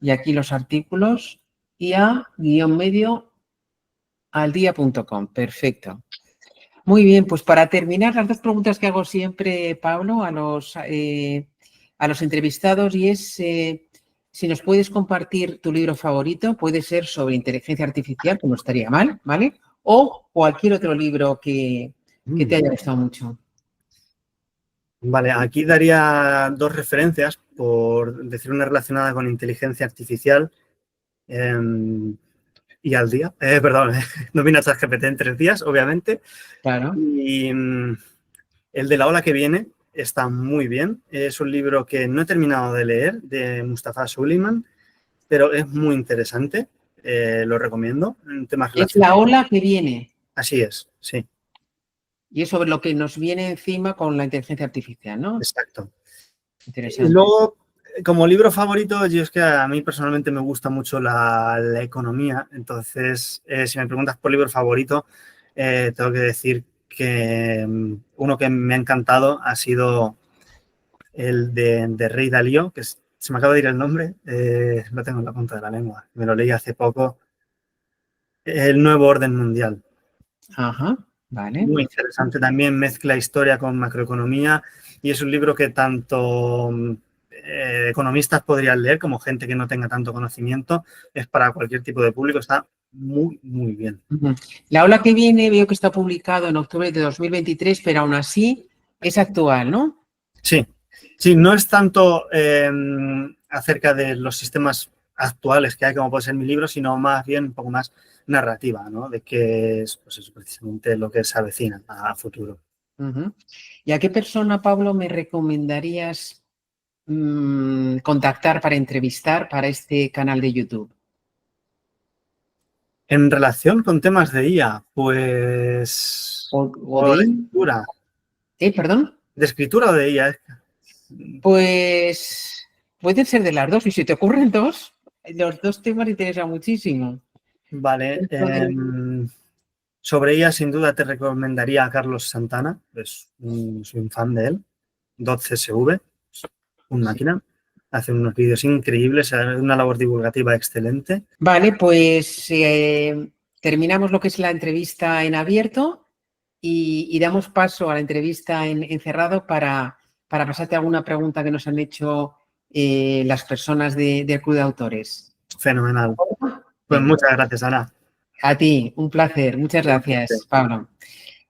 Y aquí los artículos, ia-medio-al-día.com. Perfecto. Muy bien, pues para terminar, las dos preguntas que hago siempre, Pablo, a los entrevistados, y es si nos puedes compartir tu libro favorito, puede ser sobre inteligencia artificial, que no estaría mal, ¿vale? O cualquier otro libro que te haya gustado mucho. Vale, aquí daría dos referencias, por decir una relacionada con inteligencia artificial y al día. Perdón, domina ChatGPT en 3 días, obviamente. Claro. Y el de la ola que viene está muy bien. Es un libro que no he terminado de leer, de Mustafa Suleyman, pero es muy interesante. Lo recomiendo. En temas Es la ola que viene. Así es, sí. Y es sobre lo que nos viene encima con la inteligencia artificial, ¿no? Exacto. Interesante. Y luego, como libro favorito, yo es que a mí personalmente me gusta mucho la economía. Entonces, si me preguntas por libro favorito, tengo que decir que uno que me ha encantado ha sido el de Ray Dalio, que se me acaba de ir el nombre, lo tengo en la punta de la lengua. Me lo leí hace poco. El nuevo orden mundial. Ajá, vale. Muy interesante también, mezcla historia con macroeconomía y es un libro que tanto economistas podrían leer como gente que no tenga tanto conocimiento. Es para cualquier tipo de público, está muy, muy bien. La ola que viene veo que está publicado en octubre de 2023, pero aún así es actual, ¿no? Sí, sí, no es tanto acerca de los sistemas actuales que hay, como puede ser mi libro, sino más bien un poco más narrativa, ¿no? De que es pues eso, precisamente lo que se avecina a futuro. ¿Y a qué persona, Pablo, me recomendarías contactar para entrevistar para este canal de YouTube? En relación con temas de IA, pues... ¿O de escritura. ¿Perdón? ¿De escritura o de IA? Pues pueden ser de las dos. Y si te ocurren dos, los dos temas interesan muchísimo. Vale. Sobre ella, sin duda, te recomendaría a Carlos Santana. Soy un fan de él. .csv, una máquina. Hace unos vídeos increíbles, una labor divulgativa excelente. Vale, pues terminamos lo que es la entrevista en abierto y damos paso a la entrevista en cerrado para pasarte alguna pregunta que nos han hecho las personas del Club de Autores. Fenomenal. Pues muchas gracias, Ana. A ti, un placer. Muchas gracias, Pablo.